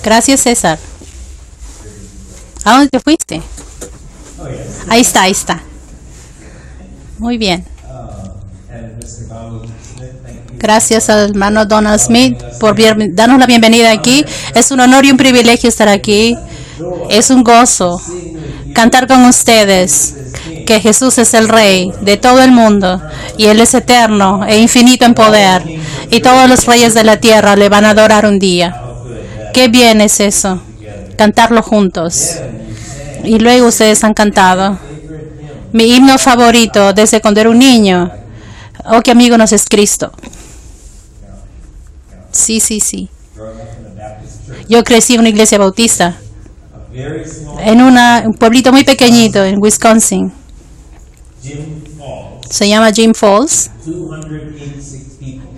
Gracias, César. ¿A dónde te fuiste? Ahí está, ahí está. Muy bien. Gracias al hermano Donald Smith por darnos la bienvenida aquí. Es un honor y un privilegio estar aquí. Es un gozo cantar con ustedes que Jesús es el Rey de todo el mundo y Él es eterno e infinito en poder y todos los reyes de la tierra le van a adorar un día. Qué bien es eso, cantarlo juntos. Y luego ustedes han cantado mi himno favorito desde cuando era un niño. Oh, qué amigo nos es Cristo. Sí, sí, sí. Yo crecí en una iglesia bautista en un pueblito muy pequeñito en Wisconsin. Se llama Jim Falls.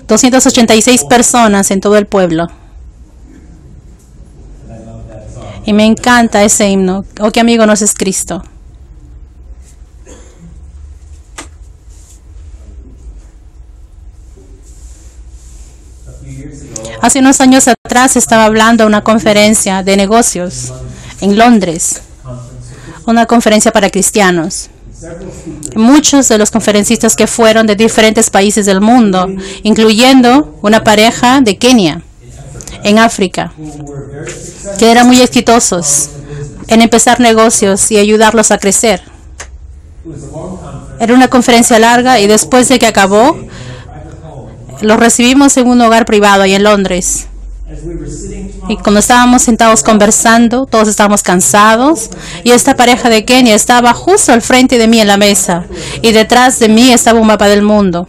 286 personas en todo el pueblo. Y me encanta ese himno. Oh, qué amigo nos es Cristo. Hace unos años atrás estaba hablando a una conferencia de negocios en Londres, una conferencia para cristianos. Muchos de los conferencistas que fueron de diferentes países del mundo, incluyendo una pareja de Kenia, en África, que eran muy exitosos en empezar negocios y ayudarlos a crecer. Era una conferencia larga y después de que acabó, los recibimos en un hogar privado ahí en Londres. Y cuando estábamos sentados conversando, todos estábamos cansados y esta pareja de Kenia estaba justo al frente de mí en la mesa y detrás de mí estaba un mapa del mundo.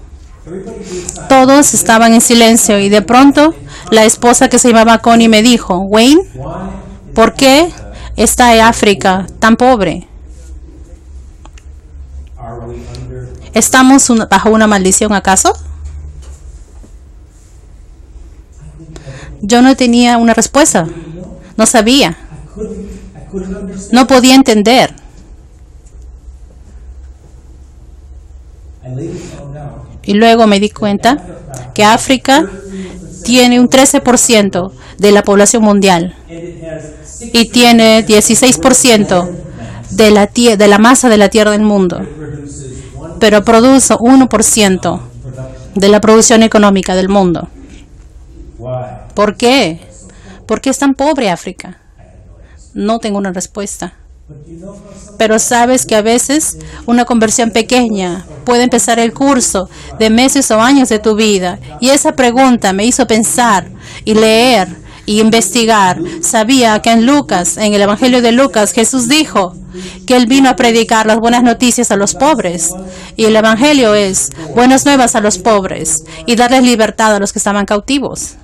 Todos estaban en silencio y de pronto la esposa, que se llamaba Connie, me dijo: Wayne, ¿por qué está África tan pobre? ¿Estamos bajo una maldición acaso? Yo no tenía una respuesta. No sabía. No podía entender. Y luego me di cuenta que África tiene un 13% de la población mundial y tiene 16% de la masa de la tierra del mundo, pero produce 1% de la producción económica del mundo. ¿Por qué? ¿Por qué es tan pobre África? No tengo una respuesta. Pero sabes que a veces una conversión pequeña puede empezar el curso de meses o años de tu vida. Y esa pregunta me hizo pensar y leer y investigar. Sabía que en Lucas, en el Evangelio de Lucas, Jesús dijo que Él vino a predicar las buenas noticias a los pobres. Y el Evangelio es buenas nuevas a los pobres y darles libertad a los que estaban cautivos.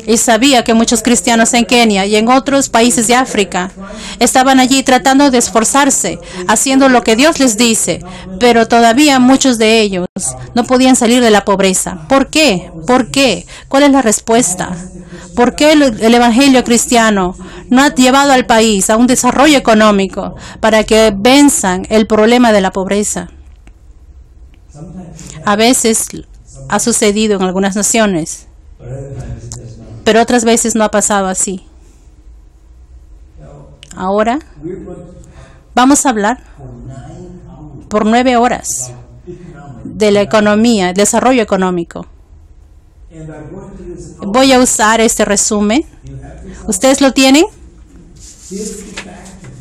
Y sabía que muchos cristianos en Kenia y en otros países de África estaban allí tratando de esforzarse, haciendo lo que Dios les dice, pero todavía muchos de ellos no podían salir de la pobreza. ¿Por qué? ¿Por qué? ¿Cuál es la respuesta? ¿Por qué el Evangelio cristiano no ha llevado al país a un desarrollo económico para que venzan el problema de la pobreza? A veces ha sucedido en algunas naciones, pero otras veces no ha pasado así. Ahora vamos a hablar por 9 horas de la economía, el desarrollo económico. Voy a usar este resumen. ¿Ustedes lo tienen?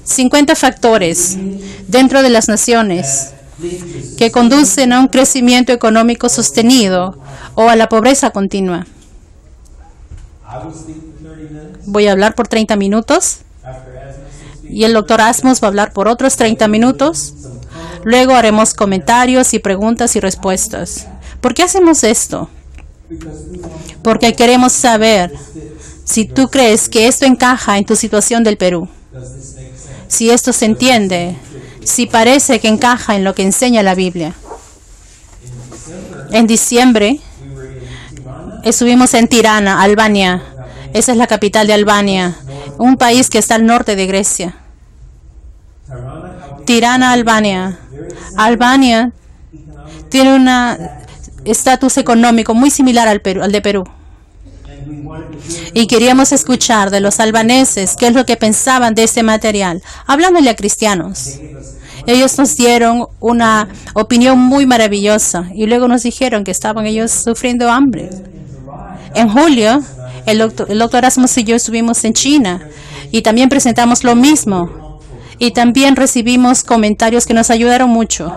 50 factores dentro de las naciones que conducen a un crecimiento económico sostenido o a la pobreza continua. Voy a hablar por 30 minutos y el doctor Asmus va a hablar por otros 30 minutos. Luego haremos comentarios y preguntas y respuestas. ¿Por qué hacemos esto? Porque queremos saber si tú crees que esto encaja en tu situación del Perú. Si esto se entiende, si parece que encaja en lo que enseña la Biblia. En diciembre estuvimos en Tirana, Albania. Esa es la capital de Albania, un país que está al norte de Grecia. Tirana, Albania. Albania tiene un estatus económico muy similar al de Perú. Y queríamos escuchar de los albaneses qué es lo que pensaban de este material, hablándole a cristianos. Ellos nos dieron una opinión muy maravillosa y luego nos dijeron que estaban ellos sufriendo hambre. En julio, el doctor Erasmus y yo estuvimos en China y también presentamos lo mismo. Y también recibimos comentarios que nos ayudaron mucho.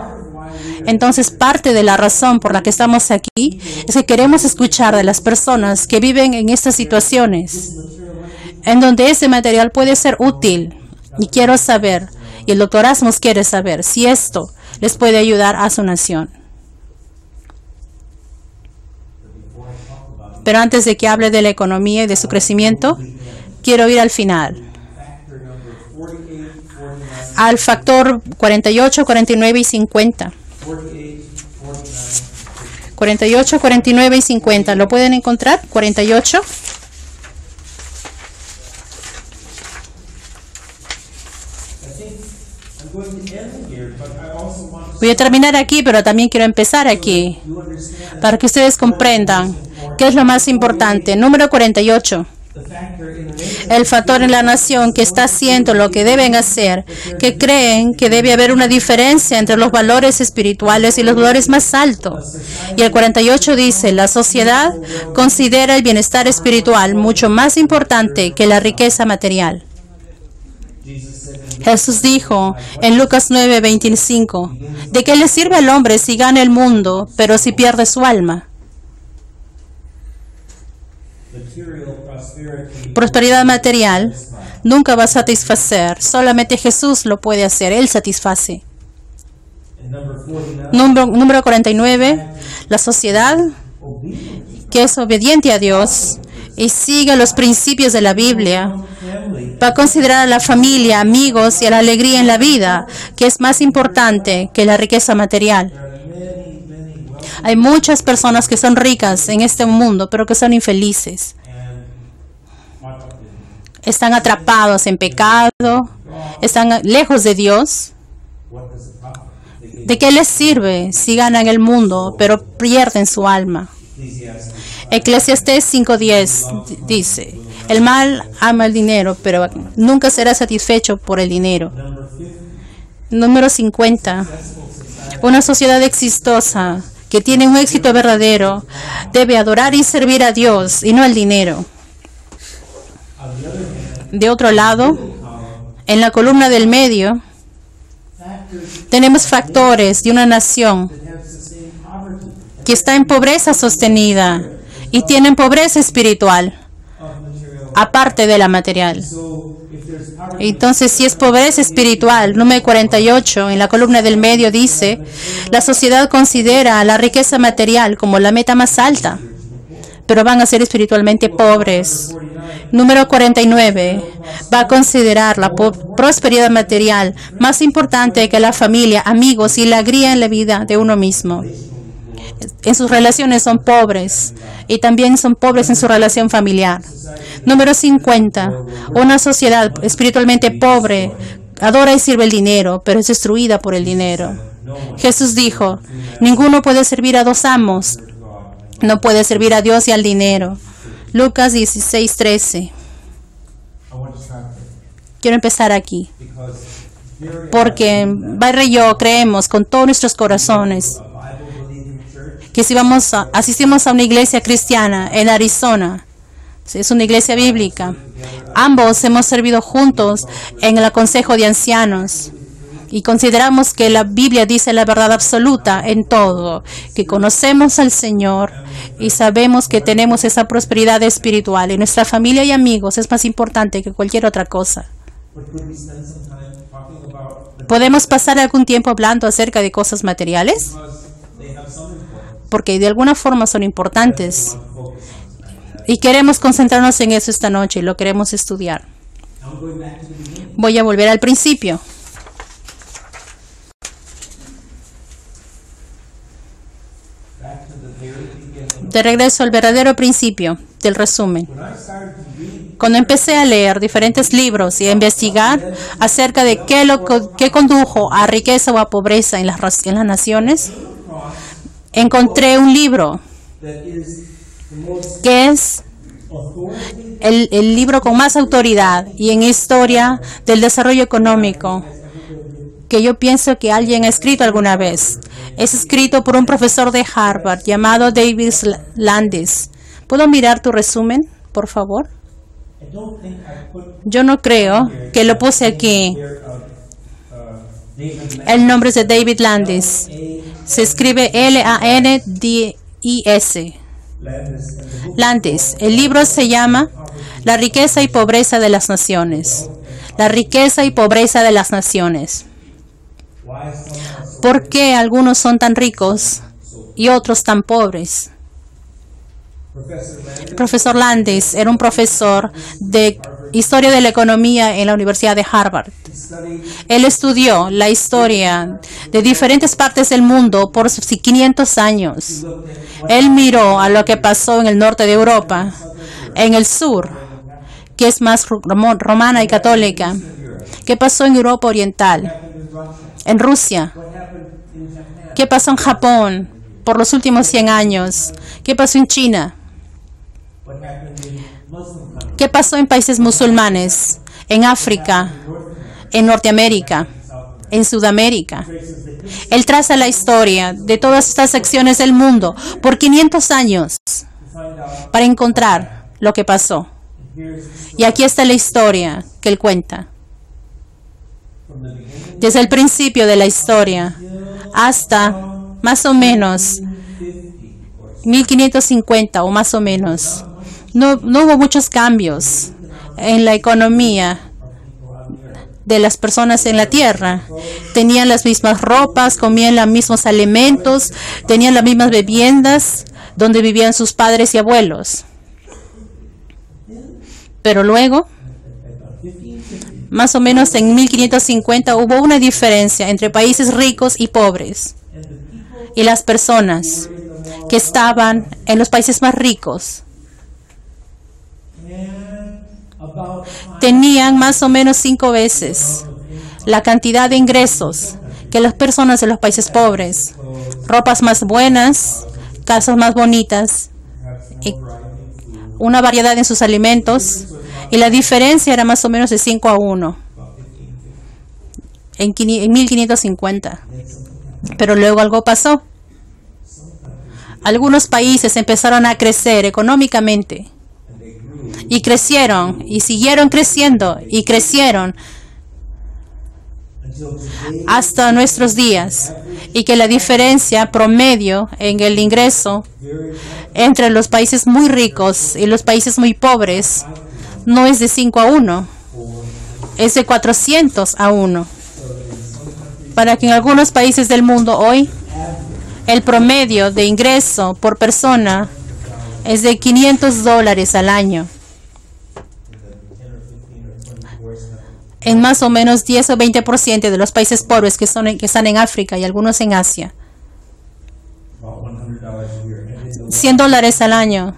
Entonces, parte de la razón por la que estamos aquí es que queremos escuchar de las personas que viven en estas situaciones, en donde ese material puede ser útil. Y quiero saber, y el doctor Erasmus quiere saber, si esto les puede ayudar a su nación. Pero antes de que hable de la economía y de su crecimiento, quiero ir al final, al factor 48, 49 y 50. 48, 49 y 50. ¿Lo pueden encontrar? 48. Voy a terminar aquí, pero también quiero empezar aquí, para que ustedes comprendan qué es lo más importante. Número 48. El factor en la nación que está haciendo lo que deben hacer, que creen que debe haber una diferencia entre los valores espirituales y los valores más altos. Y el 48 dice, la sociedad considera el bienestar espiritual mucho más importante que la riqueza material. Jesús dijo en Lucas 9:25, ¿de qué le sirve al hombre si gana el mundo, pero si pierde su alma? Prosperidad material nunca va a satisfacer, solamente Jesús lo puede hacer, Él satisface. Número 49, la sociedad que es obediente a Dios y sigue los principios de la Biblia, va a considerar a la familia, amigos y a la alegría en la vida, que es más importante que la riqueza material. Hay muchas personas que son ricas en este mundo, pero que son infelices. Están atrapados en pecado, están lejos de Dios. ¿De qué les sirve si ganan el mundo, pero pierden su alma? Eclesiastés 5:10 dice, el mal ama el dinero, pero nunca será satisfecho por el dinero. Número 50. Una sociedad exitosa que tiene un éxito verdadero debe adorar y servir a Dios y no al dinero. De otro lado, en la columna del medio, tenemos factores de una nación que está en pobreza sostenida y tienen pobreza espiritual, aparte de la material. Entonces, si es pobreza espiritual, número 48, en la columna del medio dice, la sociedad considera la riqueza material como la meta más alta, pero van a ser espiritualmente pobres. Número 49, va a considerar la prosperidad material más importante que la familia, amigos y la alegría en la vida de uno mismo. En sus relaciones son pobres y también son pobres en su relación familiar. Número 50, una sociedad espiritualmente pobre adora y sirve el dinero, pero es destruida por el dinero. Jesús dijo, ninguno puede servir a dos amos. No puede servir a Dios y al dinero. Lucas 16:13. Quiero empezar aquí, porque Byron y yo creemos con todos nuestros corazones que si asistimos a una iglesia cristiana en Arizona, es una iglesia bíblica, ambos hemos servido juntos en el consejo de ancianos y consideramos que la Biblia dice la verdad absoluta en todo, que conocemos al Señor y sabemos que tenemos esa prosperidad espiritual y nuestra familia y amigos es más importante que cualquier otra cosa. ¿Podemos pasar algún tiempo hablando acerca de cosas materiales? Porque de alguna forma son importantes. Y queremos concentrarnos en eso esta noche y lo queremos estudiar. Voy a volver al principio. De regreso al verdadero principio del resumen. Cuando empecé a leer diferentes libros y a investigar acerca de qué condujo a riqueza o a pobreza en las naciones, encontré un libro que es el libro con más autoridad y en historia del desarrollo económico que yo pienso que alguien ha escrito alguna vez. Es escrito por un profesor de Harvard llamado David Landis. ¿Puedo mirar tu resumen, por favor? Yo no creo que lo puse aquí. El nombre es de David Landis. Se escribe Landis. Landis. El libro se llama La riqueza y pobreza de las naciones. La riqueza y pobreza de las naciones. ¿Por qué algunos son tan ricos y otros tan pobres? El profesor Landis era un profesor de historia de la economía en la Universidad de Harvard. Él estudió la historia de diferentes partes del mundo por 500 años. Él miró a lo que pasó en el norte de Europa, en el sur, que es más romana y católica, qué pasó en Europa Oriental, en Rusia, qué pasó en Japón por los últimos 100 años, qué pasó en China, qué pasó en países musulmanes, en África, en Norteamérica, en Sudamérica. Él traza la historia de todas estas secciones del mundo por 500 años para encontrar lo que pasó. Y aquí está la historia que él cuenta. Desde el principio de la historia hasta más o menos 1550 o más o menos. No hubo muchos cambios en la economía de las personas en la tierra. Tenían las mismas ropas, comían los mismos alimentos, tenían las mismas viviendas donde vivían sus padres y abuelos. Pero luego, más o menos en 1550, hubo una diferencia entre países ricos y pobres. Y las personas que estaban en los países más ricos tenían más o menos 5 veces la cantidad de ingresos que las personas de los países pobres. Ropas más buenas, casas más bonitas, y una variedad en sus alimentos, y la diferencia era más o menos de 5-1 en 1550. Pero luego algo pasó. Algunos países empezaron a crecer económicamente y crecieron y siguieron creciendo y crecieron hasta nuestros días, y que la diferencia promedio en el ingreso entre los países muy ricos y los países muy pobres no es de 5-1, es de 400-1. Para que en algunos países del mundo hoy el promedio de ingreso por persona es de $500 al año. En más o menos 10 o 20% de los países pobres que están en África y algunos en Asia. $100 al año.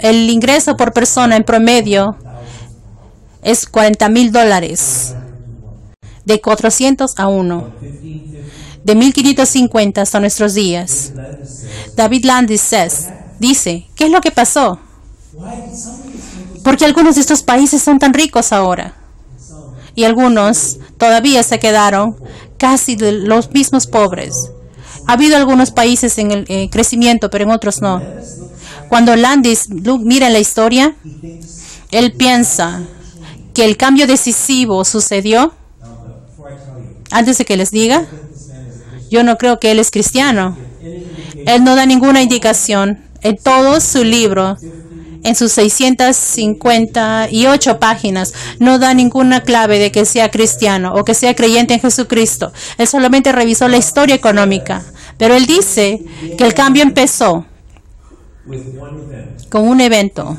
El ingreso por persona en promedio es $40,000. De 400-1. De 1550 hasta nuestros días. David Landis dice, ¿qué es lo que pasó? Porque algunos de estos países son tan ricos ahora y algunos todavía se quedaron casi de los mismos pobres. Ha habido algunos países en el crecimiento, pero en otros no. Cuando Landis mira la historia, él piensa que el cambio decisivo sucedió. Antes de que les diga, yo no creo que él es cristiano. Él no da ninguna indicación en todo su libro. En sus 658 páginas, no da ninguna clave de que sea cristiano o que sea creyente en Jesucristo. Él solamente revisó la historia económica. Pero él dice que el cambio empezó con un evento.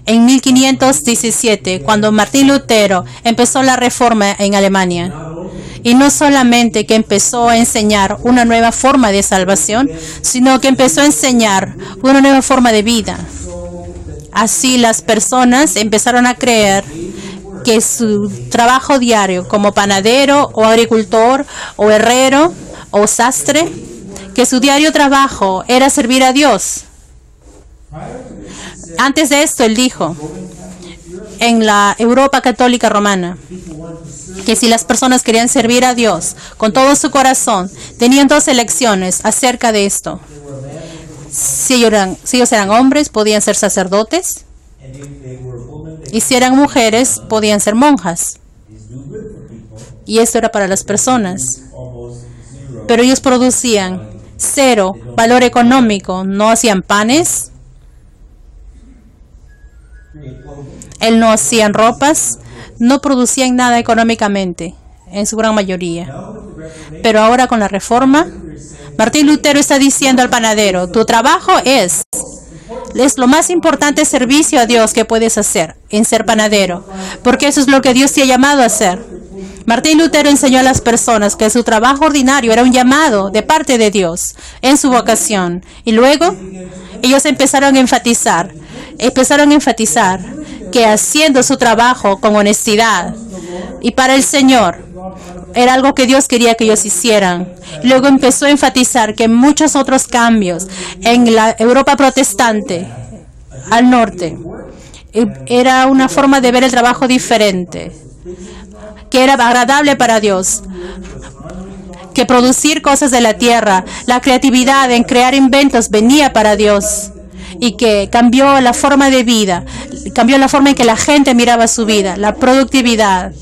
En 1517, cuando Martín Lutero empezó la reforma en Alemania. Y no solamente que empezó a enseñar una nueva forma de salvación, sino que empezó a enseñar una nueva forma de vida. Así las personas empezaron a creer que su trabajo diario como panadero o agricultor o herrero o sastre, que su diario trabajo era servir a Dios. Antes de esto, él dijo, en la Europa católica romana, que si las personas querían servir a Dios con todo su corazón, tenían dos elecciones acerca de esto. Si ellos eran hombres, podían ser sacerdotes, y si eran mujeres, podían ser monjas. Y esto era para las personas. Pero ellos producían cero valor económico, no hacían panes, él no hacían ropas, no producían nada económicamente, en su gran mayoría. Pero ahora con la reforma, Martín Lutero está diciendo al panadero, tu trabajo es lo más importante servicio a Dios que puedes hacer, en ser panadero, porque eso es lo que Dios te ha llamado a hacer. Martín Lutero enseñó a las personas que su trabajo ordinario era un llamado de parte de Dios en su vocación. Y luego ellos empezaron a enfatizar que haciendo su trabajo con honestidad y para el Señor era algo que Dios quería que ellos hicieran. Luego empezó a enfatizar que muchos otros cambios en la Europa protestante al norte era una forma de ver el trabajo diferente, que era agradable para Dios, que producir cosas de la tierra, la creatividad en crear inventos venía para Dios, y que cambió la forma de vida, cambió la forma en que la gente miraba su vida, la productividad.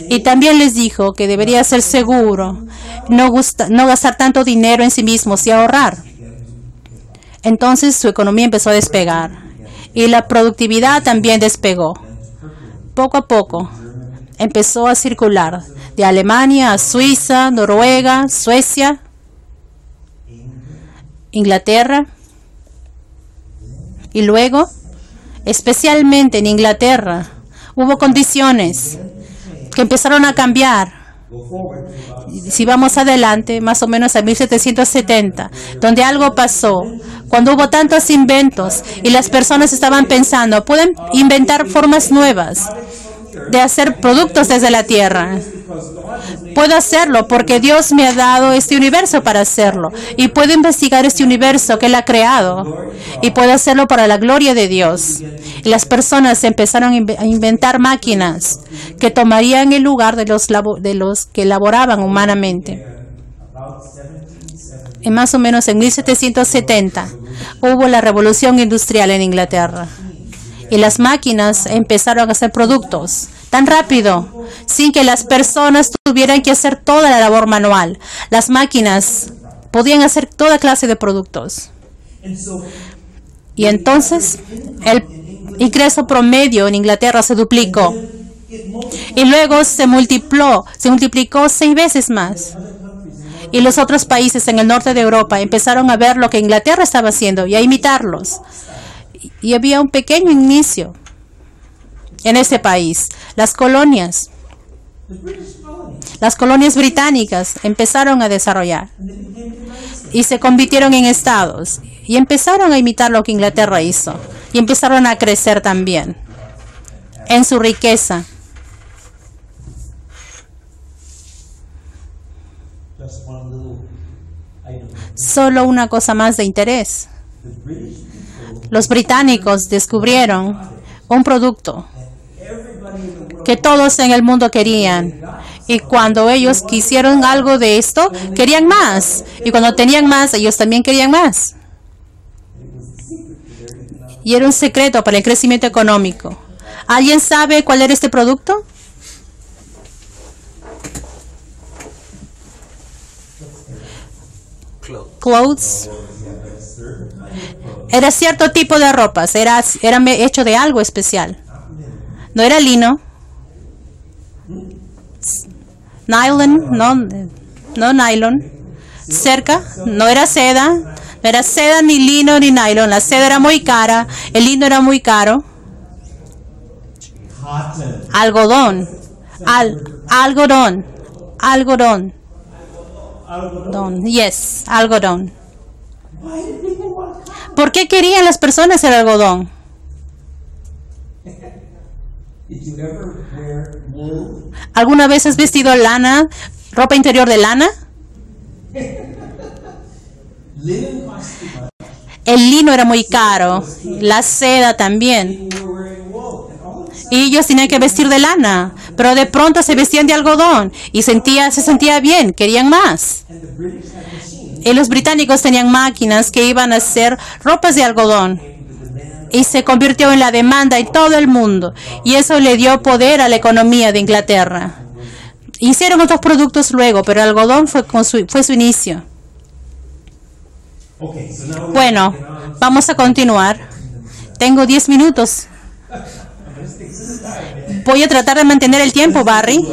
Y también les dijo que debería ser seguro, no gastar tanto dinero en sí mismos y ahorrar. Entonces su economía empezó a despegar y la productividad también despegó. Poco a poco empezó a circular de Alemania a Suiza, Noruega, Suecia, Inglaterra. Y luego, especialmente en Inglaterra, hubo condiciones que empezaron a cambiar. Si vamos adelante, más o menos a 1770, donde algo pasó, cuando hubo tantos inventos y las personas estaban pensando, pueden inventar formas nuevas de hacer productos desde la tierra. Puedo hacerlo porque Dios me ha dado este universo para hacerlo. Y puedo investigar este universo que Él ha creado. Y puedo hacerlo para la gloria de Dios. Y las personas empezaron a inventar máquinas que tomarían el lugar de los que laboraban humanamente. Y más o menos en 1770 hubo la revolución industrial en Inglaterra. Y las máquinas empezaron a hacer productos tan rápido, sin que las personas tuvieran que hacer toda la labor manual. Las máquinas podían hacer toda clase de productos. Y entonces el ingreso promedio en Inglaterra se duplicó. Y luego se multiplicó 6 veces más. Y los otros países en el norte de Europa empezaron a ver lo que Inglaterra estaba haciendo y a imitarlos. Y había un pequeño inicio en ese país. Las colonias británicas empezaron a desarrollar y se convirtieron en estados y empezaron a imitar lo que Inglaterra hizo y empezaron a crecer también en su riqueza. Solo una cosa más de interés. Los británicos descubrieron un producto que todos en el mundo querían. Y cuando ellos quisieron algo de esto, querían más. Y cuando tenían más, ellos también querían más. Y era un secreto para el crecimiento económico. ¿Alguien sabe cuál era este producto? Clothes. Era cierto tipo de ropas, era hecho de algo especial. No era lino, nylon, no nylon. Cerca, no era seda ni lino ni nylon. La seda era muy cara, el lino era muy caro. Algodón, algodón. Yes, algodón. ¿Por qué querían las personas el algodón? ¿Alguna vez has vestido lana, ropa interior de lana? El lino era muy caro, la seda también. Y ellos tenían que vestir de lana, pero de pronto se vestían de algodón y se sentía bien, querían más. Y los británicos tenían máquinas que iban a hacer ropas de algodón. Y se convirtió en la demanda en todo el mundo. Y eso le dio poder a la economía de Inglaterra. Hicieron otros productos luego, pero el algodón fue su inicio. Bueno, vamos a continuar. Tengo 10 minutos. Voy a tratar de mantener el tiempo, Barry.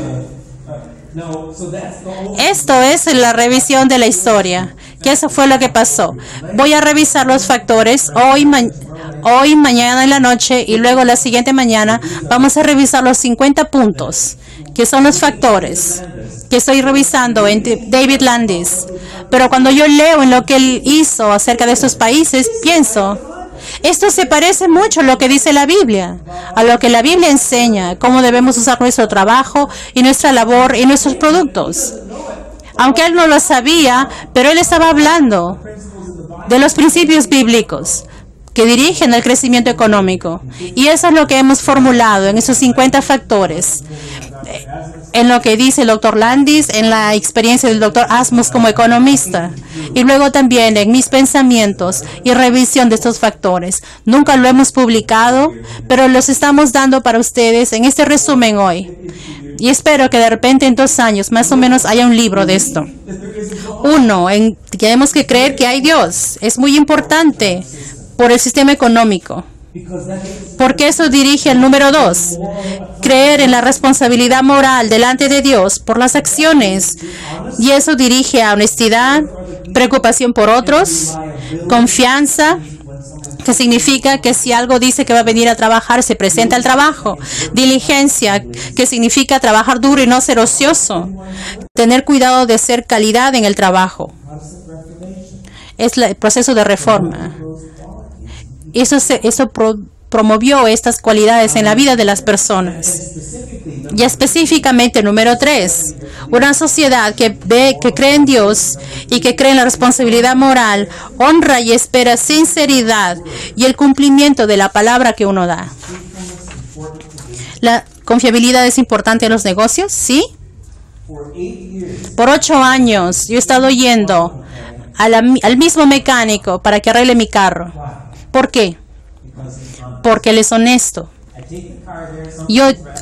Esto es la revisión de la historia. Que eso fue lo que pasó. Voy a revisar los factores hoy, mañana en la noche y luego la siguiente mañana vamos a revisar los 50 puntos, que son los factores que estoy revisando en David Landis. Pero cuando yo leo en lo que él hizo acerca de estos países, pienso, esto se parece mucho a lo que dice la Biblia, a lo que la Biblia enseña, cómo debemos usar nuestro trabajo y nuestra labor y nuestros productos. Aunque él no lo sabía, pero él estaba hablando de los principios bíblicos que dirigen al crecimiento económico. Y eso es lo que hemos formulado en esos 50 factores. En lo que dice el Dr. Landis, en la experiencia del Dr. Asmus como economista. Y luego también en mis pensamientos y revisión de estos factores. Nunca lo hemos publicado, pero los estamos dando para ustedes en este resumen hoy. Y espero que de repente en 2 años más o menos haya un libro de esto. Uno, tenemos que creer que hay Dios. Es muy importante por el sistema económico. Porque eso dirige al número 2. Creer en la responsabilidad moral delante de Dios por las acciones. Y eso dirige a honestidad, preocupación por otros, confianza, que significa que si algo dice que va a venir a trabajar, se presenta al trabajo. Diligencia, que significa trabajar duro y no ser ocioso. Tener cuidado de ser calidad en el trabajo. Es el proceso de reforma. Eso promovió estas cualidades en la vida de las personas. Y específicamente, número 3, una sociedad que cree en Dios y que cree en la responsabilidad moral, honra y espera sinceridad y el cumplimiento de la palabra que uno da. ¿La confiabilidad es importante en los negocios? Sí. Por 8 años yo he estado yendo al mismo mecánico para que arregle mi carro. ¿Por qué? Porque él es honesto.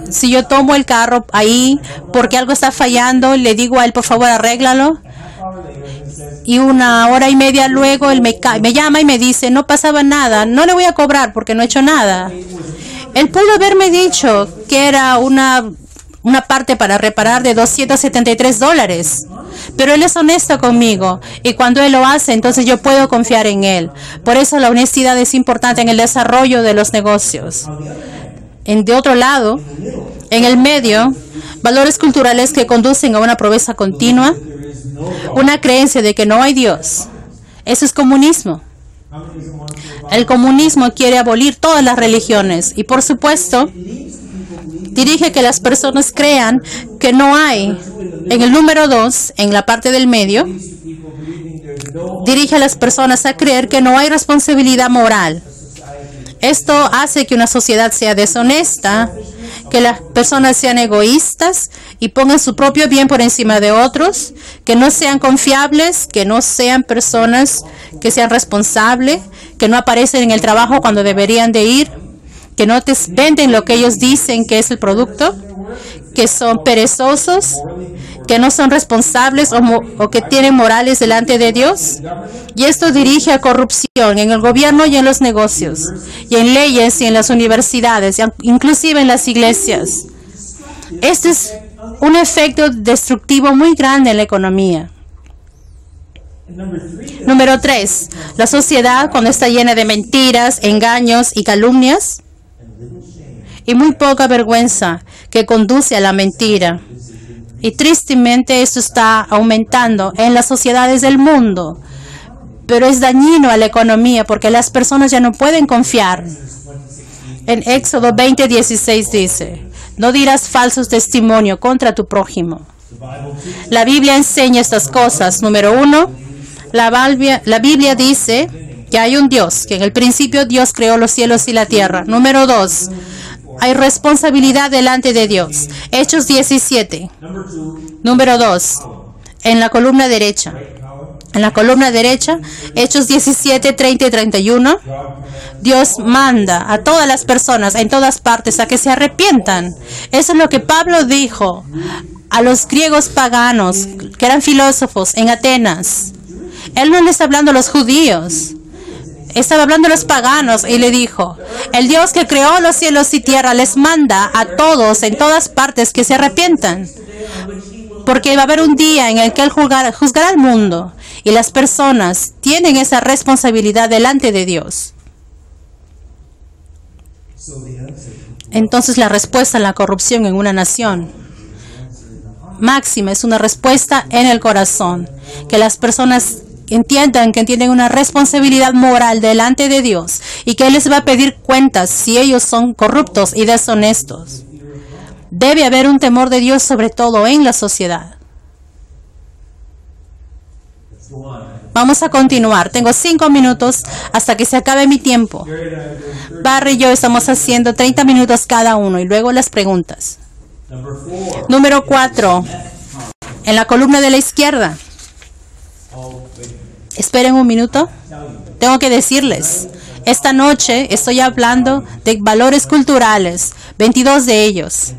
Si yo tomo el carro ahí porque algo está fallando, le digo a él, por favor, arréglalo. Y 1 hora y media luego él me llama y me dice, no pasaba nada, no le voy a cobrar porque no he hecho nada. Él pudo haberme dicho que era una parte para reparar de $273. Pero él es honesto conmigo y cuando él lo hace, entonces yo puedo confiar en él. Por eso la honestidad es importante en el desarrollo de los negocios. De otro lado, en el medio, valores culturales que conducen a una pobreza continua, una creencia de que no hay Dios. Eso es comunismo. El comunismo quiere abolir todas las religiones y, por supuesto, dirige que las personas crean que no hay. En el número 2, en la parte del medio, dirige a las personas a creer que no hay responsabilidad moral. Esto hace que una sociedad sea deshonesta, que las personas sean egoístas y pongan su propio bien por encima de otros, que no sean confiables, que no sean personas que sean responsables, que no aparecen en el trabajo cuando deberían de ir, que no te venden lo que ellos dicen que es el producto, que son perezosos, que no son responsables o que tienen morales delante de Dios. Y esto dirige a corrupción en el gobierno y en los negocios, y en leyes y en las universidades, inclusive en las iglesias. Este es un efecto destructivo muy grande en la economía. Número 3, la sociedad cuando está llena de mentiras, engaños y calumnias, y muy poca vergüenza que conduce a la mentira. Y tristemente esto está aumentando en las sociedades del mundo, pero es dañino a la economía porque las personas ya no pueden confiar. En Éxodo 20:16 dice, no dirás falsos testimonios contra tu prójimo. La Biblia enseña estas cosas. Número 1, la Biblia dice que hay un Dios, que en el principio Dios creó los cielos y la tierra. Número 2, hay responsabilidad delante de Dios. Hechos 17. Número 2, en la columna derecha. En la columna derecha, Hechos 17, 30 y 31, Dios manda a todas las personas en todas partes a que se arrepientan. Eso es lo que Pablo dijo a los griegos paganos, que eran filósofos en Atenas. Él no le está hablando a los judíos, estaba hablando a los paganos y le dijo, el Dios que creó los cielos y tierra les manda a todos en todas partes que se arrepientan. Porque va a haber un día en el que Él juzgará al mundo y las personas tienen esa responsabilidad delante de Dios. Entonces la respuesta a la corrupción en una nación máxima es una respuesta en el corazón. Que las personas entiendan que tienen una responsabilidad moral delante de Dios y que Él les va a pedir cuentas si ellos son corruptos y deshonestos. Debe haber un temor de Dios sobre todo en la sociedad. Vamos a continuar. Tengo 5 minutos hasta que se acabe mi tiempo. Barry y yo estamos haciendo 30 minutos cada uno y luego las preguntas. Número 4. En la columna de la izquierda. Esperen un minuto. Tengo que decirles. Esta noche estoy hablando de valores culturales, 22 de ellos.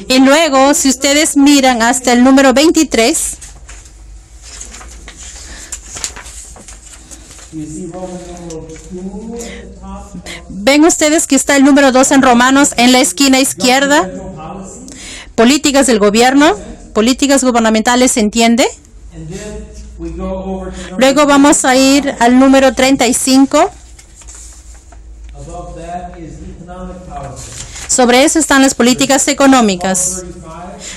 Y luego, si ustedes miran hasta el número 23, ven ustedes que está el número 2 en Romanos en la esquina izquierda. Políticas del gobierno, políticas gubernamentales, ¿se entiende? Luego vamos a ir al número 35. Sobre eso están las políticas económicas.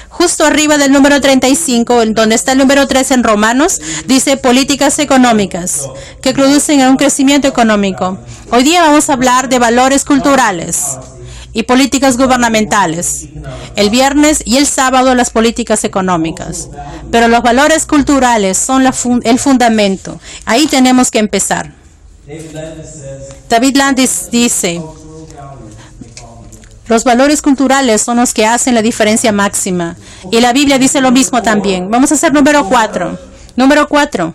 Justo arriba del número 35, en donde está el número 3 en Romanos, dice políticas económicas que conducen a un crecimiento económico. Hoy día vamos a hablar de valores culturales y políticas gubernamentales. El viernes y el sábado las políticas económicas. Pero los valores culturales son el fundamento. Ahí tenemos que empezar. David Landis dice, los valores culturales son los que hacen la diferencia máxima. Y la Biblia dice lo mismo también. Vamos a hacer número 4. Número 4.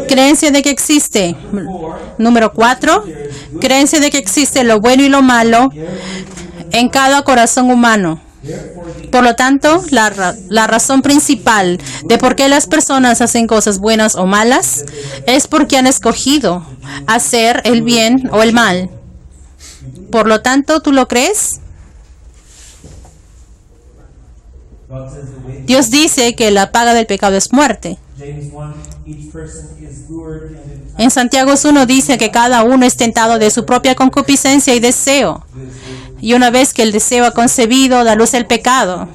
Creencia de que existe. Número 4. Creencia de que existe lo bueno y lo malo en cada corazón humano. Por lo tanto, la razón principal de por qué las personas hacen cosas buenas o malas es porque han escogido hacer el bien o el mal. Por lo tanto, ¿tú lo crees? Dios dice que la paga del pecado es muerte. En Santiago 1 dice que cada uno es tentado de su propia concupiscencia y deseo. Y una vez que el deseo ha concebido, da luz el pecado.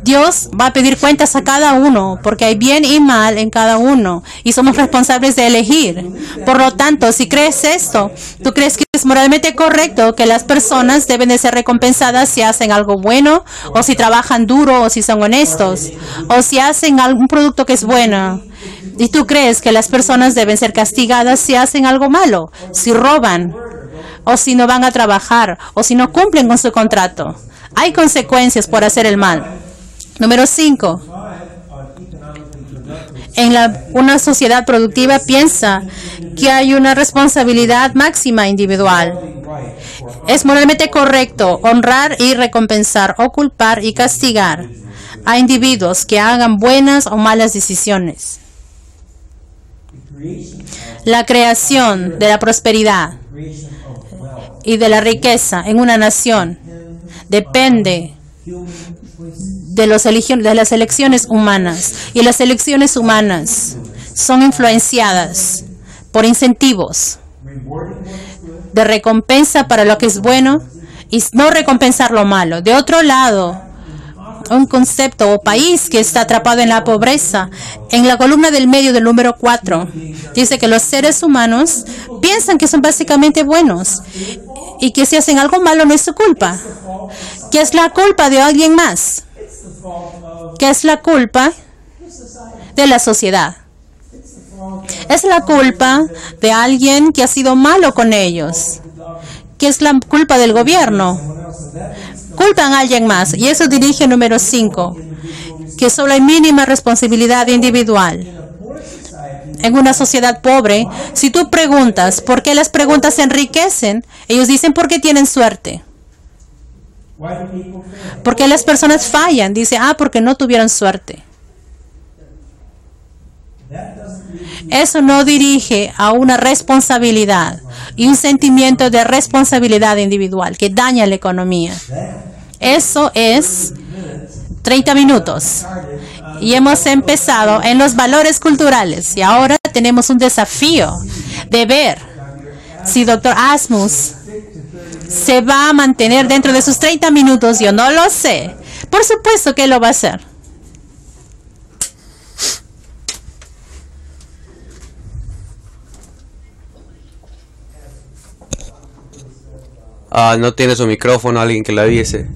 Dios va a pedir cuentas a cada uno, porque hay bien y mal en cada uno, y somos responsables de elegir. Por lo tanto, si crees esto, tú crees que es moralmente correcto que las personas deben de ser recompensadas si hacen algo bueno, o si trabajan duro, o si son honestos, o si hacen algún producto que es bueno. Y tú crees que las personas deben ser castigadas si hacen algo malo, si roban, o si no van a trabajar, o si no cumplen con su contrato. Hay consecuencias por hacer el mal. Número 5. Una sociedad productiva piensa que hay una responsabilidad máxima individual. Es moralmente correcto honrar y recompensar, o culpar y castigar a individuos que hagan buenas o malas decisiones. La creación de la prosperidad y de la riqueza en una nación depende de las elecciones humanas, y las elecciones humanas son influenciadas por incentivos de recompensa para lo que es bueno y no recompensar lo malo. De otro lado, un concepto o país que está atrapado en la pobreza, en la columna del medio del número 4, dice que los seres humanos piensan que son básicamente buenos y que si hacen algo malo no es su culpa, que es la culpa de alguien más, que es la culpa de la sociedad, Es la culpa de alguien que ha sido malo con ellos, que es la culpa del gobierno. Culpan a alguien más. Y eso dirige número 5, que solo hay mínima responsabilidad individual. En una sociedad pobre, si tú preguntas por qué las preguntas se enriquecen, ellos dicen porque tienen suerte. ¿Por qué las personas fallan? Dicen, porque no tuvieron suerte. Eso no dirige a una responsabilidad y un sentimiento de responsabilidad individual que daña la economía. Eso es 30 minutos. Y hemos empezado en los valores culturales y ahora tenemos un desafío de ver si Dr. Asmus se va a mantener dentro de sus 30 minutos. Yo no lo sé. Por supuesto que lo va a hacer. No tiene su micrófono, alguien que la avise.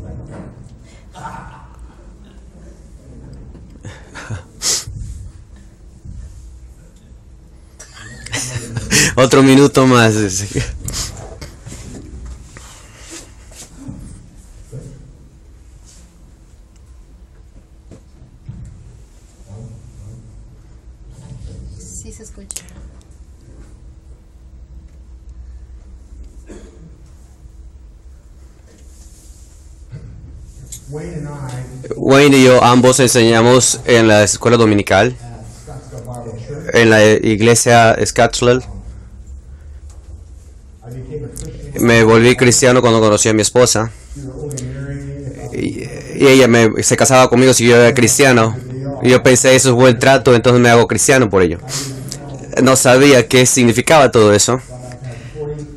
Otro minuto más. Sí se escucha. Wayne y yo ambos enseñamos en la escuela dominical, en la iglesia Scottsdale. Me volví cristiano cuando conocí a mi esposa. Y ella se casaba conmigo si yo era cristiano. Y yo pensé, eso es buen trato, entonces me hago cristiano por ello. No sabía qué significaba todo eso.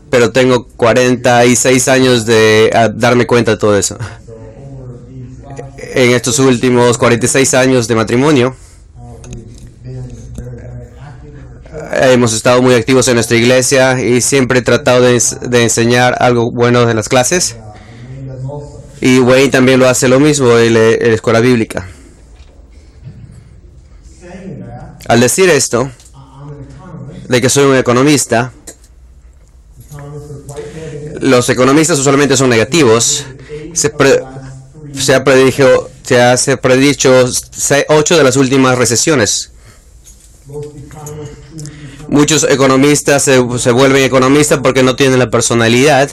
Pero tengo 46 años de darme cuenta de todo eso. En estos últimos 46 años de matrimonio, hemos estado muy activos en nuestra iglesia y siempre he tratado de enseñar algo bueno en las clases. Y Wayne también lo hace lo mismo en la escuela bíblica. Al decir esto, de que soy un economista, los economistas usualmente son negativos. Se ha predicho 8 de las últimas recesiones. Muchos economistas se vuelven economistas porque no tienen la personalidad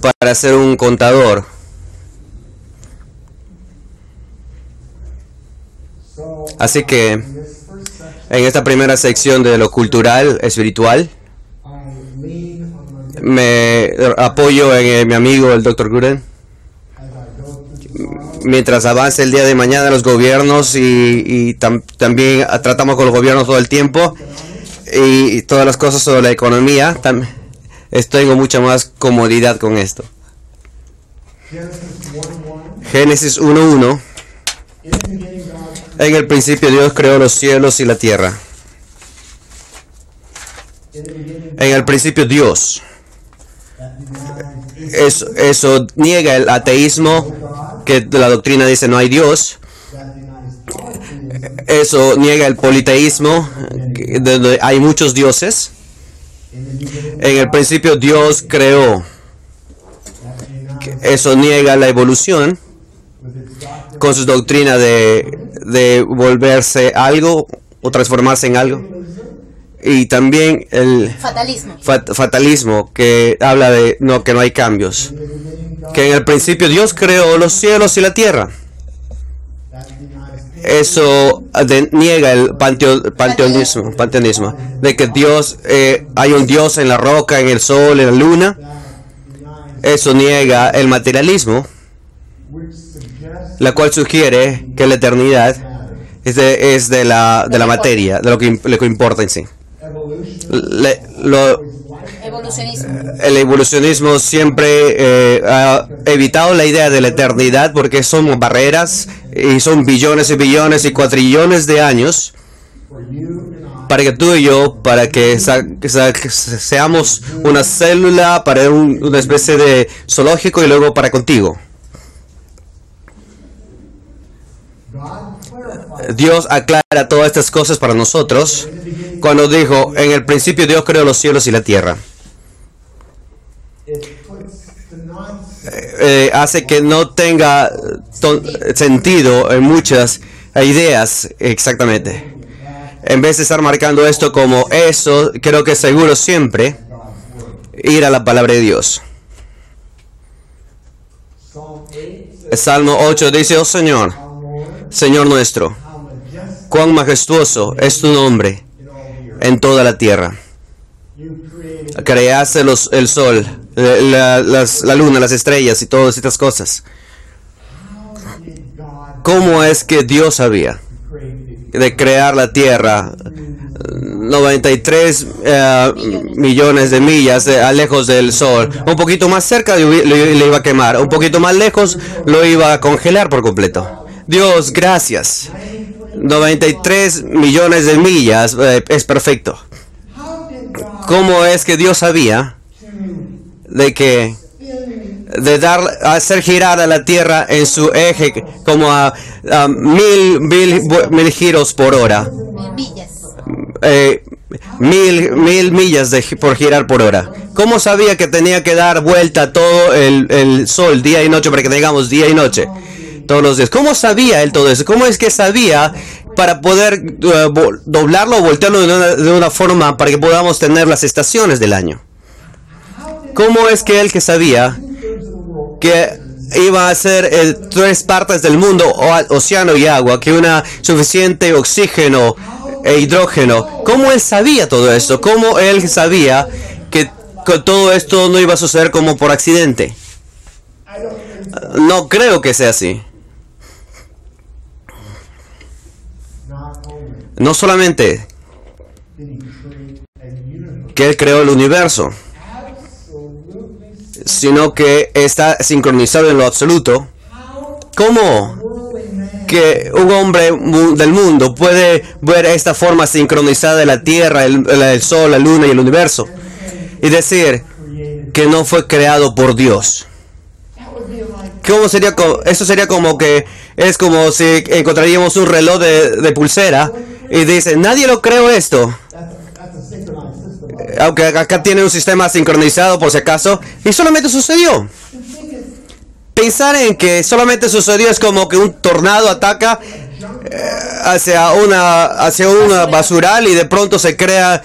para ser un contador. Así que en esta primera sección de lo cultural, espiritual, me apoyo en mi amigo el Dr. Gruden. Mientras avance el día de mañana los gobiernos y también tratamos con los gobiernos todo el tiempo y todas las cosas sobre la economía, tengo mucha más comodidad con esto. Génesis 1:1. En el principio Dios creó los cielos y la tierra. En el principio Dios. Eso niega el ateísmo, que la doctrina dice no hay Dios. Eso niega el politeísmo, donde hay muchos dioses. En el principio Dios creó. Eso niega la evolución con su doctrina de volverse algo o transformarse en algo. Y también el fatalismo que habla de que no hay cambios. Que en el principio Dios creó los cielos y la tierra. Eso niega el panteonismo, de que Dios, hay un Dios en la roca, en el sol, en la luna. Eso niega el materialismo, la cual sugiere que la eternidad es de la materia, de lo que importa en sí. El evolucionismo siempre ha evitado la idea de la eternidad porque son barreras y son billones y billones y cuatrillones de años para que tú y yo, para que seamos una célula, para una especie de zoológico y luego para contigo. Dios aclara todas estas cosas para nosotros cuando dijo, en el principio Dios creó los cielos y la tierra. Hace que no tenga sentido en muchas ideas exactamente. En vez de estar marcando esto como eso, creo que es seguro siempre ir a la palabra de Dios. Salmo 8 dice, oh Señor, Señor nuestro, cuán majestuoso es tu nombre en toda la tierra. Creaste el sol, la luna, las estrellas y todas estas cosas. ¿Cómo es que Dios sabía de crear la tierra 93 millones de millas lejos del sol? Un poquito más cerca le iba a quemar, un poquito más lejos lo iba a congelar por completo. Dios, gracias. 93 millones de millas es perfecto. ¿Cómo es que Dios sabía de hacer girar a la tierra en su eje como a mil giros por hora? Mil millas por girar por hora. ¿Cómo sabía que tenía que dar vuelta todo el sol día y noche para que tengamos día y noche todos los días? ¿Cómo sabía él todo eso? ¿Cómo es que sabía para poder doblarlo o voltearlo de una forma para que podamos tener las estaciones del año? ¿Cómo es que él que sabía que iba a ser 3 partes del mundo, océano y agua, que una suficiente oxígeno e hidrógeno? ¿Cómo él sabía todo esto? ¿Cómo él sabía que todo esto no iba a suceder como por accidente? No creo que sea así. No solamente que él creó el universo, sino que está sincronizado en lo absoluto. ¿Cómo que un hombre del mundo puede ver esta forma sincronizada de la tierra, el sol, la luna y el universo y decir que no fue creado por Dios? ¿Cómo sería? Eso sería como que es como si encontraríamos un reloj de pulsera y dice, nadie lo creó esto, aunque acá tiene un sistema sincronizado por si acaso, y solamente sucedió. Pensar en que solamente sucedió es como que un tornado ataca hacia una basural y de pronto se crea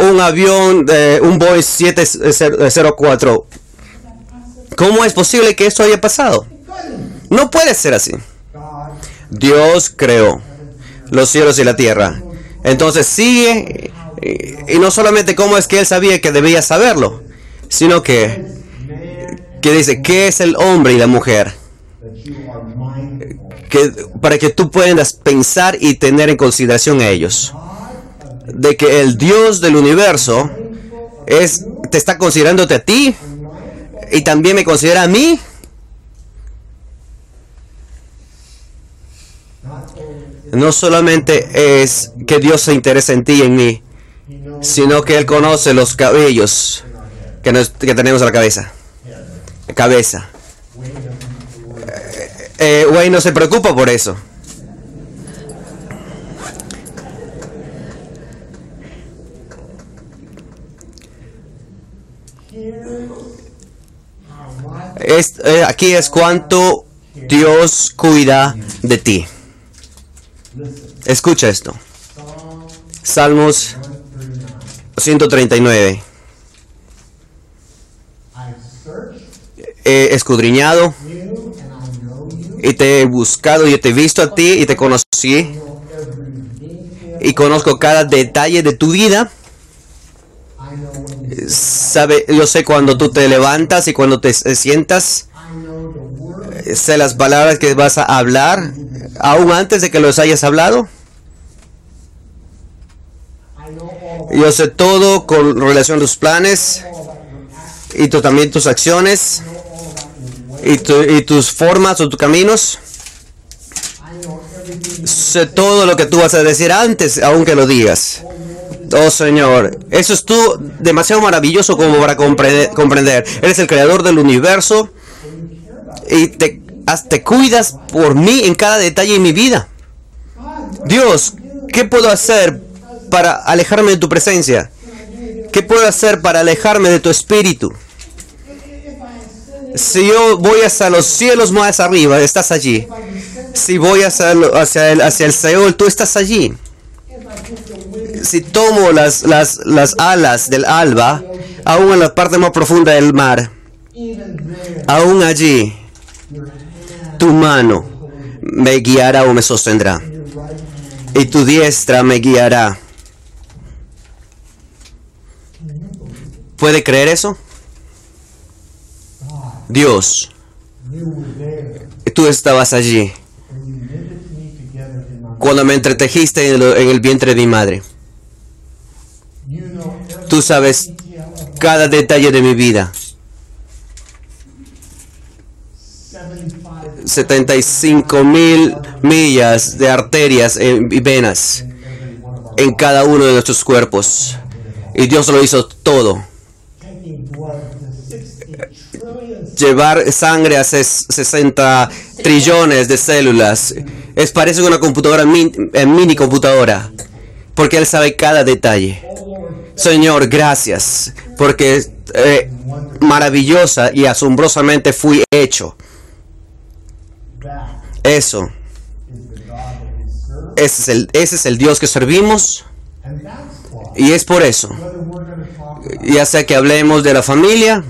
un avión, un Boeing 704. ¿Cómo es posible que esto haya pasado? No puede ser así. Dios creó los cielos y la tierra. Entonces sigue, y no solamente cómo es que él sabía que debía saberlo, sino que dice, ¿qué es el hombre y la mujer? Para que tú puedas pensar y tener en consideración a ellos. De que el Dios del universo te está considerándote a ti y también me considera a mí. No solamente es que Dios se interesa en ti y en mí, sino que Él conoce los cabellos que tenemos en la cabeza. Wayne no se preocupa por eso. Aquí es cuánto Dios cuida de ti. Escucha esto. Salmos 139. He escudriñado y te he buscado, yo te he visto a ti y te conocí y conozco cada detalle de tu vida. Yo sé cuando tú te levantas y cuando te sientas. Sé las palabras que vas a hablar aún antes de que los hayas hablado. Yo sé todo con relación a tus planes y también tus acciones y tus formas o tus caminos. Sé todo lo que tú vas a decir antes, aunque lo digas. Oh Señor, eso es tú demasiado maravilloso como para comprender. Eres el creador del universo y te cuidas por mí en cada detalle de mi vida. Dios, ¿qué puedo hacer para alejarme de tu presencia? ¿Qué puedo hacer para alejarme de tu espíritu? Si yo voy hacia los cielos más arriba, estás allí. Si voy hacia el Seol, tú estás allí. Si tomo las alas del alba, aún en la parte más profunda del mar, aún allí, tu mano me guiará o me sostendrá, y tu diestra me guiará. ¿Puede creer eso? Dios, tú estabas allí cuando me entretejiste en el vientre de mi madre. Tú sabes cada detalle de mi vida. 75,000 millas de arterias y venas en cada uno de nuestros cuerpos. Y Dios lo hizo todo. Llevar sangre a 60 trillones de células. Parece una computadora, mini computadora. Porque Él sabe cada detalle. Señor, gracias. Porque maravillosa y asombrosamente fui hecho. Eso. Ese es el Dios que servimos. Y es por eso. Ya sea que hablemos de la familia,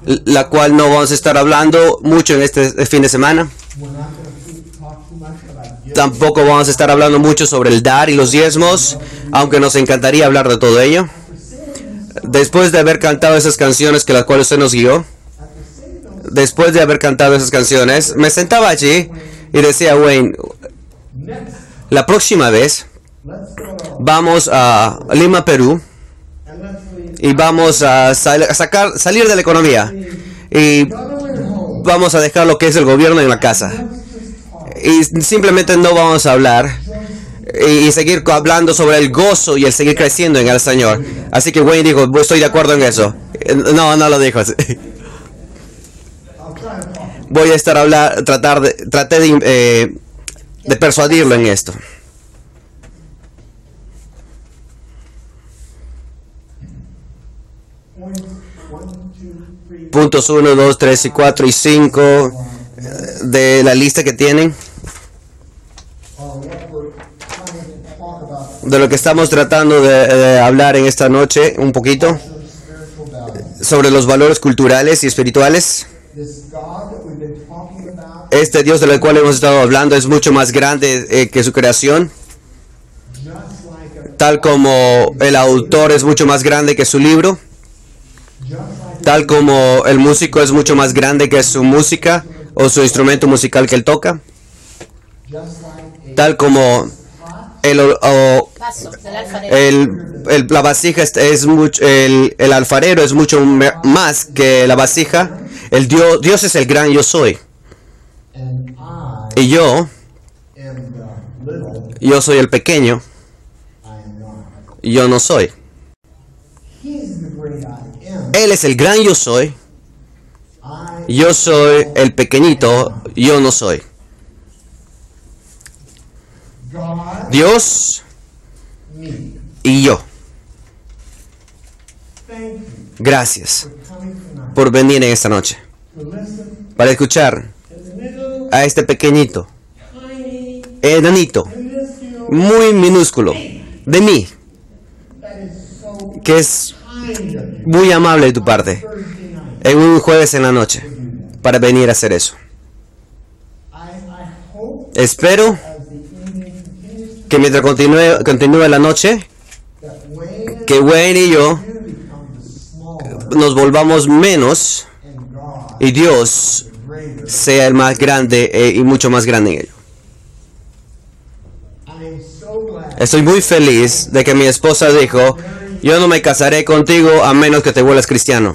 la cual no vamos a estar hablando mucho en este fin de semana. Tampoco vamos a estar hablando mucho sobre el dar y los diezmos, aunque nos encantaría hablar de todo ello. Después de haber cantado esas canciones que las cuales usted nos guió, después de haber cantado esas canciones, me sentaba allí y decía, Wayne, la próxima vez vamos a Lima, Perú, y vamos a salir de la economía y vamos a dejar lo que es el gobierno en la casa y simplemente no vamos a hablar y seguir hablando sobre el gozo y el seguir creciendo en el Señor. Así que Wayne dijo, estoy de acuerdo en eso. No lo dijo así. Voy a estar traté de persuadirlo en esto. Puntos 1, 2, 3 y 4 y 5 de la lista que tienen. De lo que estamos tratando de hablar en esta noche, un poquito, sobre los valores culturales y espirituales. Este Dios del cual hemos estado hablando es mucho más grande que su creación. Tal como el autor es mucho más grande que su libro. Tal como el músico es mucho más grande que su música o su instrumento musical que él toca. Tal como la vasija es mucho, el alfarero es mucho más que la vasija. Dios es el gran yo soy. Y yo soy el pequeño. Yo no soy. Él es el gran yo soy. Yo soy el pequeñito. Yo no soy. Dios y yo. Gracias por venir en esta noche para escuchar a este pequeñito, enanito, muy minúsculo de mí, que es muy amable de tu parte, en un jueves en la noche, para venir a hacer eso. Espero que mientras continúe la noche, que Wayne y yo nos volvamos menos y Dios sea el más grande y mucho más grande en ello. Estoy muy feliz de que mi esposa dijo, yo no me casaré contigo a menos que te vuelvas cristiano.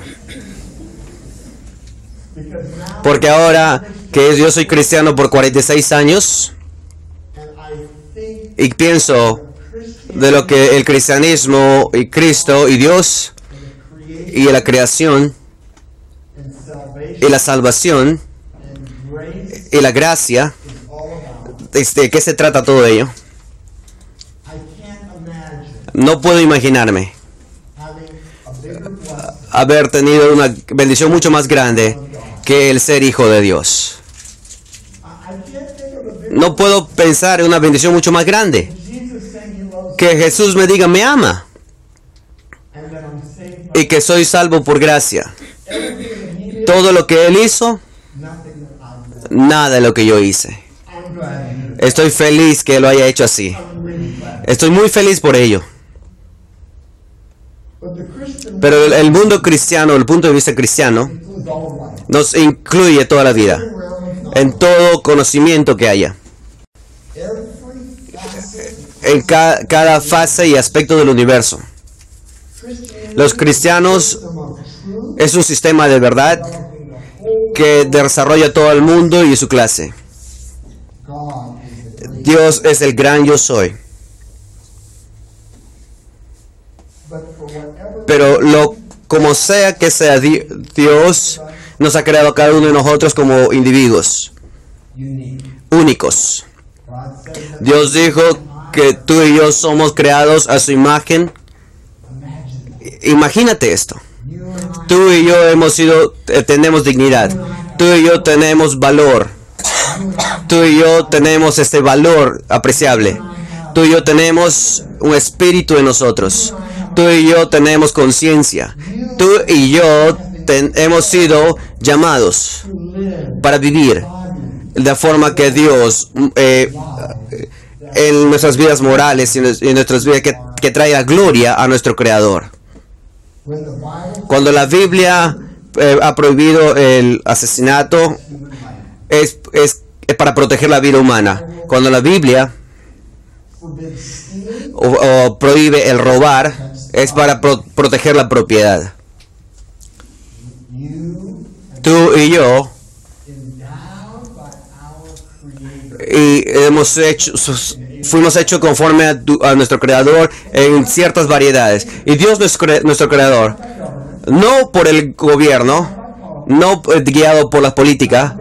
Porque ahora que yo soy cristiano por 46 años y pienso de lo que el cristianismo y Cristo y Dios y la creación y la salvación y la gracia, ¿de qué se trata todo ello? No puedo imaginarme haber tenido una bendición mucho más grande que el ser hijo de Dios. No puedo pensar en una bendición mucho más grande que Jesús me diga me ama y que soy salvo por gracia. Todo lo que Él hizo, nada de lo que yo hice. Estoy feliz que Él lo haya hecho así. Estoy muy feliz por ello. Pero el mundo cristiano, el punto de vista cristiano, nos incluye toda la vida, en todo conocimiento que haya, en cada fase y aspecto del universo. Los cristianos es un sistema de verdad que desarrolla todo el mundo y su clase. Dios es el gran yo soy. Pero como sea que sea, Dios nos ha creado a cada uno de nosotros como individuos únicos. Dios dijo que tú y yo somos creados a su imagen. Imagínate esto. Tú y yo tenemos dignidad. Tú y yo tenemos valor. Tú y yo tenemos este valor apreciable. Tú y yo tenemos un espíritu en nosotros. Tú y yo tenemos conciencia. Tú y yo hemos sido llamados para vivir de la forma que Dios en nuestras vidas morales y en nuestras vidas que traiga gloria a nuestro Creador. Cuando la Biblia ha prohibido el asesinato, es para proteger la vida humana. Cuando la Biblia prohíbe el robar, es para proteger la propiedad. Tú y yo fuimos hechos conforme a nuestro Creador en ciertas variedades. Y Dios nuestro Creador, no por el gobierno, no guiado por la política,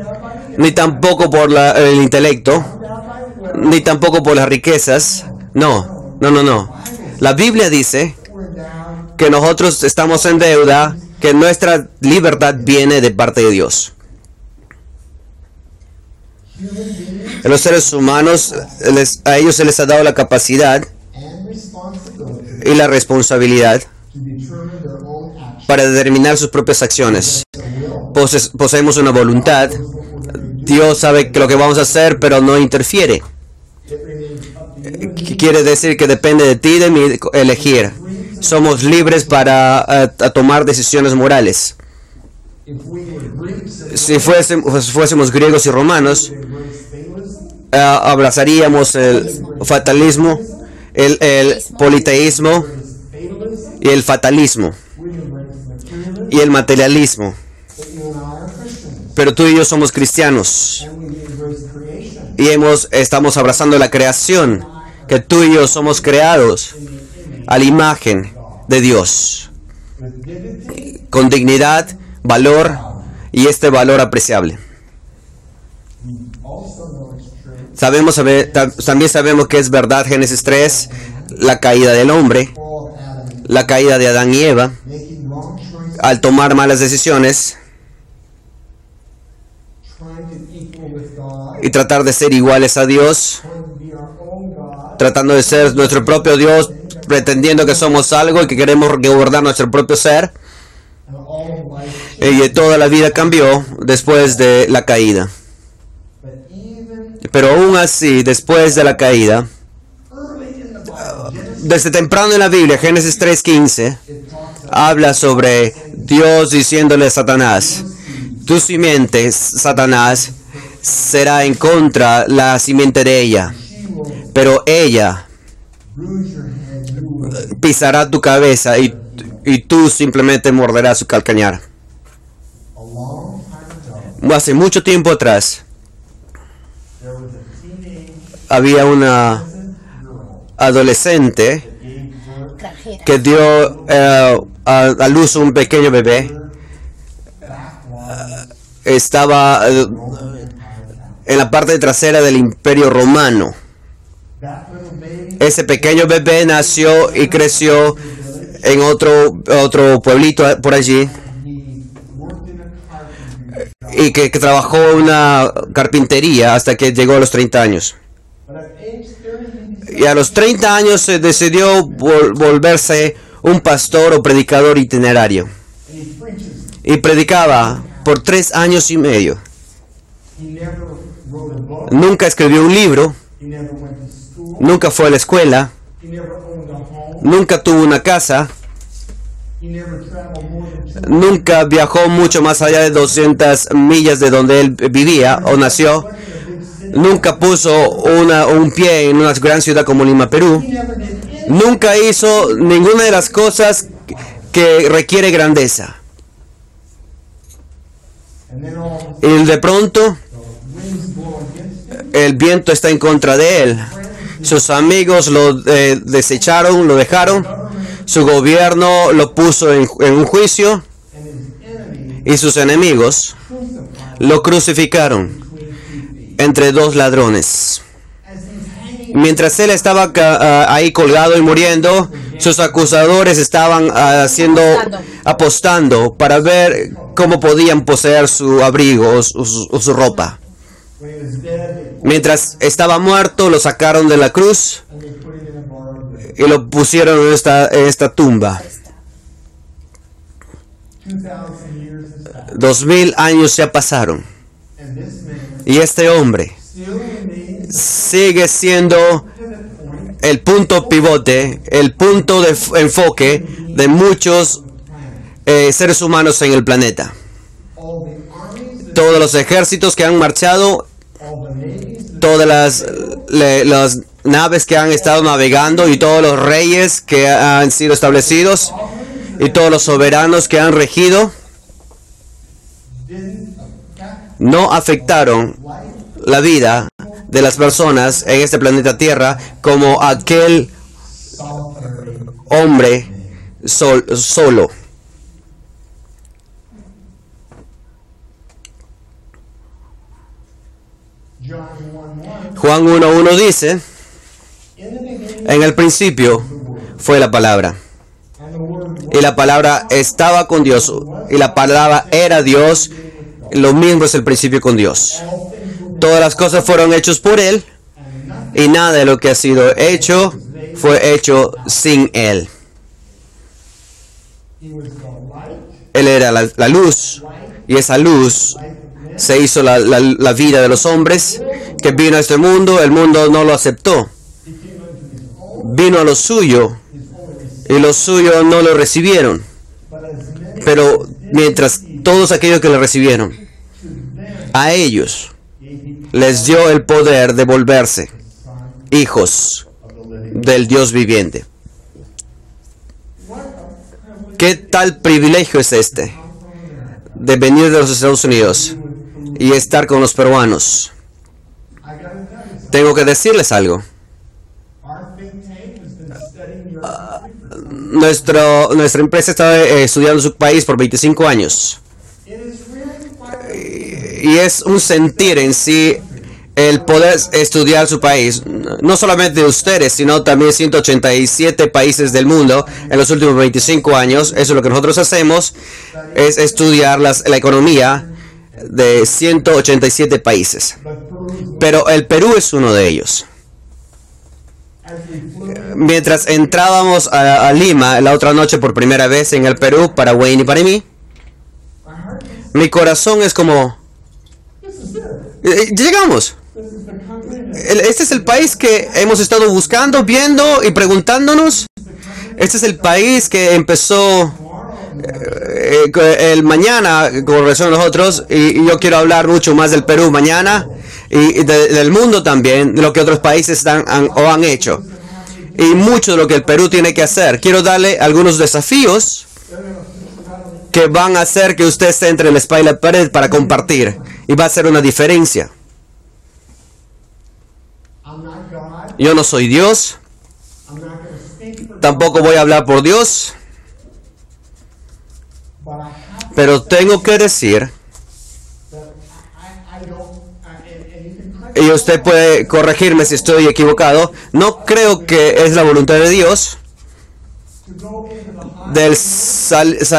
ni tampoco por el intelecto, ni tampoco por las riquezas. No. La Biblia dice que nosotros estamos en deuda, que nuestra libertad viene de parte de Dios. A los seres humanos, a ellos se les ha dado la capacidad y la responsabilidad para determinar sus propias acciones. Poseemos una voluntad. Dios sabe lo que vamos a hacer, pero no interfiere. Quiere decir que depende de ti y de mí elegir. Somos libres para tomar decisiones morales. Si fuésemos griegos y romanos, abrazaríamos el fatalismo, el politeísmo y el fatalismo y el materialismo. Pero tú y yo somos cristianos y estamos abrazando la creación, que tú y yo somos creados a la imagen de Dios, con dignidad, valor y este valor apreciable. También sabemos que es verdad Génesis 3, la caída del hombre, la caída de Adán y Eva, al tomar malas decisiones y tratar de ser iguales a Dios, tratando de ser nuestro propio Dios, pretendiendo que somos algo y que queremos gobernar nuestro propio ser. Y toda la vida cambió después de la caída. Pero aún así, después de la caída, desde temprano en la Biblia, Génesis 3:15, habla sobre Dios diciéndole a Satanás: tu simiente, Satanás, será en contra la simiente de ella, pero ella pisará tu cabeza y tú simplemente morderás su calcañar. Hace mucho tiempo atrás, había una adolescente que dio a luz un pequeño bebé. Estaba en la parte trasera del Imperio Romano. Ese pequeño bebé nació y creció en otro pueblito por allí, y que trabajó en una carpintería hasta que llegó a los 30 años. Y a los 30 años se decidió volverse un pastor o predicador itinerario. Y predicaba por 3 años y medio. Nunca escribió un libro. Nunca fue a la escuela. Nunca tuvo una casa. Nunca viajó mucho más allá de 200 millas de donde él vivía o nació. Nunca puso un pie en una gran ciudad como Lima, Perú. Nunca hizo ninguna de las cosas que requiere grandeza. Y de pronto, el viento está en contra de él. Sus amigos lo desecharon, lo dejaron. Su gobierno lo puso en un juicio. Y sus enemigos lo crucificaron entre 2 ladrones. Mientras él estaba ahí colgado y muriendo, sus acusadores estaban apostando para ver cómo podían poseer su abrigo o su ropa. Mientras estaba muerto, lo sacaron de la cruz y lo pusieron en esta tumba. 2000 años ya pasaron. Y este hombre sigue siendo el punto pivote, el punto de enfoque de muchos seres humanos en el planeta. Todos los ejércitos que han marchado, todas las naves que han estado navegando y todos los reyes que han sido establecidos y todos los soberanos que han regido, no afectaron la vida de las personas en este planeta Tierra como aquel hombre solo. Juan 1:1 dice: en el principio fue la palabra, y la palabra estaba con Dios, y la palabra era Dios. Lo mismo es el principio con Dios. Todas las cosas fueron hechas por Él, y nada de lo que ha sido hecho fue hecho sin Él. Él era la luz, y esa luz se hizo la vida de los hombres, que vino a este mundo. El mundo no lo aceptó. Vino a lo suyo, y los suyos no lo recibieron. Pero mientras todos aquellos que le recibieron, a ellos les dio el poder de volverse hijos del Dios viviente. ¿Qué tal privilegio es este de venir de los Estados Unidos y estar con los peruanos? Tengo que decirles algo. Nuestra empresa está estudiando su país por 25 años. Y es un sentir en sí el poder estudiar su país. No solamente de ustedes, sino también 187 países del mundo en los últimos 25 años. Eso es lo que nosotros hacemos, es estudiar la economía de 187 países. Pero el Perú es uno de ellos. Mientras entrábamos a Lima la otra noche por primera vez en el Perú, para Wayne y para mí, mi corazón es como: llegamos. Este es el país que hemos estado buscando, viendo y preguntándonos. Este es el país que empezó el mañana con relación a nosotros, y yo quiero hablar mucho más del Perú mañana y del mundo también, de lo que otros países han hecho, y mucho de lo que el Perú tiene que hacer. Quiero darle algunos desafíos que van a hacer que usted se entre en la espalda y la pared para compartir, y va a hacer una diferencia. Yo no soy Dios, tampoco voy a hablar por Dios, pero tengo que decir y usted puede corregirme si estoy equivocado, no creo que es la voluntad de Dios del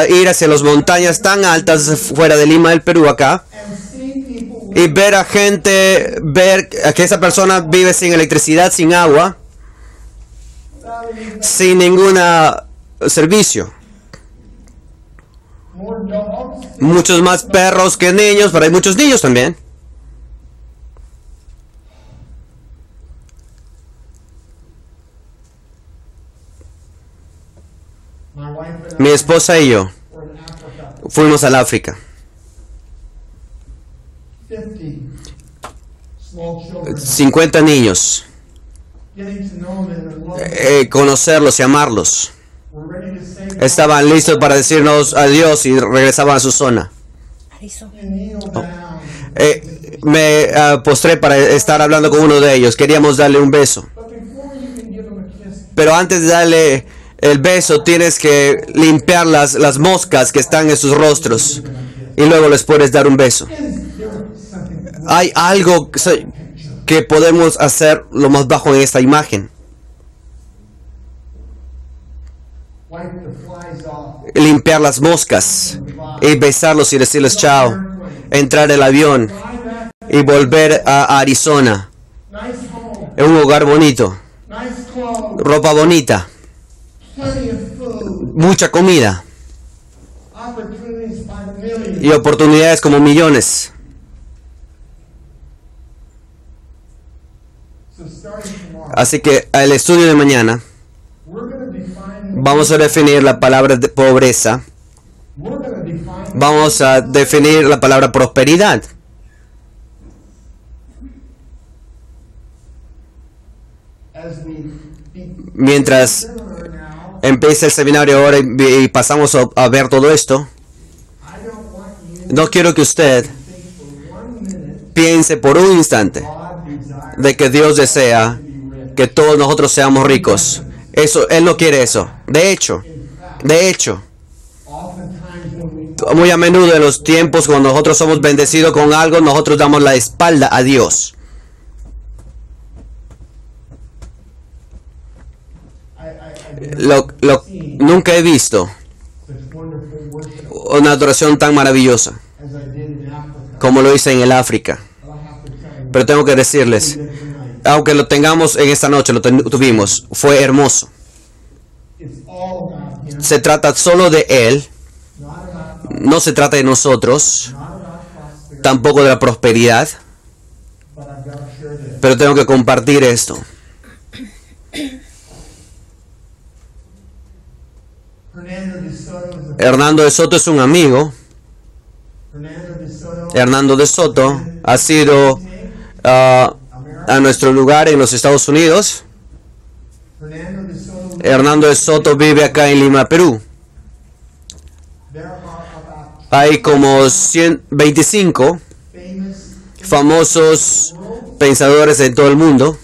ir hacia las montañas tan altas fuera de Lima del Perú acá y ver a gente, ver a que esa persona vive sin electricidad, sin agua, sin ningún servicio. Muchos más perros que niños, pero hay muchos niños también. Mi esposa y yo fuimos al África. 50 niños. Conocerlos y amarlos. Estaban listos para decirnos adiós y regresaban a su zona. Me postré para estar hablando con uno de ellos. Queríamos darle un beso. Pero antes de darle el beso, tienes que limpiar las moscas que están en sus rostros. Y luego les puedes dar un beso. Hay algo que podemos hacer lo más bajo en esta imagen. Limpiar las moscas y besarlos y decirles chao, entrar el avión y volver a Arizona, en un hogar bonito, ropa bonita, mucha comida y oportunidades como millones. Así que al estudio de mañana vamos a definir la palabra de pobreza. Vamos a definir la palabra prosperidad. Mientras empieza el seminario ahora y pasamos a ver todo esto, no quiero que usted piense por un instante de que Dios desea que todos nosotros seamos ricos. Eso, Él no quiere eso. De hecho, muy a menudo en los tiempos cuando nosotros somos bendecidos con algo, nosotros damos la espalda a Dios. Nunca he visto una adoración tan maravillosa como lo hice en el África. Pero tengo que decirles, aunque lo tengamos en esta noche, lo tuvimos, fue hermoso. Se trata solo de Él, no se trata de nosotros, tampoco de la prosperidad, pero tengo que compartir esto. Hernando de Soto es un amigo. Hernando de Soto ha sido a nuestro lugar en los Estados Unidos. Hernando de Soto vive acá en Lima, Perú. Hay como 125 famosos pensadores en todo el mundo.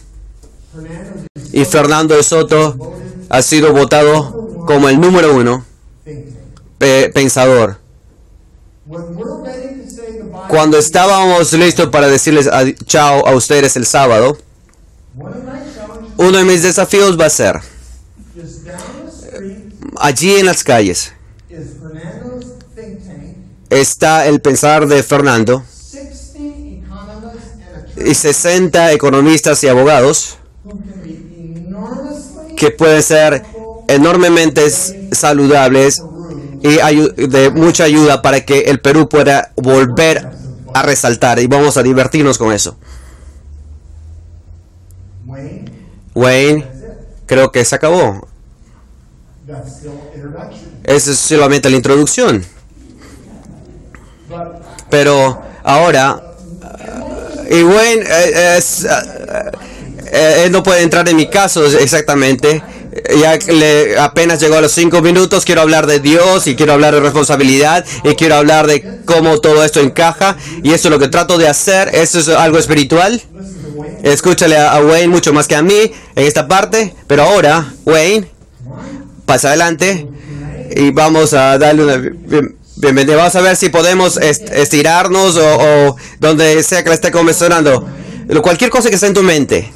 Y Fernando de Soto ha sido votado como el número 1 pensador. Cuando estábamos listos para decirles chao a ustedes el sábado, uno de mis desafíos va a ser, allí en las calles, está el pensar de Fernando y 60 economistas y abogados que pueden ser enormemente saludables y de mucha ayuda para que el Perú pueda volver a resaltar, y vamos a divertirnos con eso. Wayne, creo que se acabó. Esa es solamente la introducción. Pero ahora, y Wayne él no puede entrar en mi caso exactamente. Ya apenas llegó a los 5 minutos, quiero hablar de Dios y quiero hablar de responsabilidad y quiero hablar de cómo todo esto encaja, y eso es lo que trato de hacer. Eso es algo espiritual. Escúchale a Wayne mucho más que a mí en esta parte, pero ahora Wayne pasa adelante y vamos a darle una Bienvenido. Vamos a ver si podemos estirarnos o donde sea que le esté convencionando. Cualquier cosa que esté en tu mente.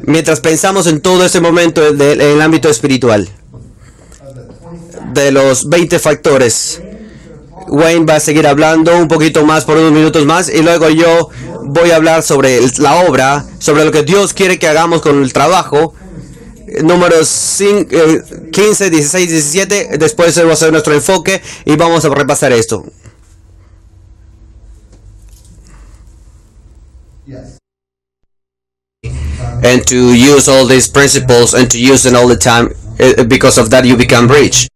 Mientras pensamos en todo ese momento en el ámbito espiritual. De los 20 factores. Wayne va a seguir hablando un poquito más por unos minutos más. Y luego yo voy a hablar sobre la obra. Sobre lo que Dios quiere que hagamos con el trabajo. Números 15, 16, 17. Después vamos a hacer nuestro enfoque y vamos a repasar esto. And to use all these principles and to use them all the time, because of that you become rich.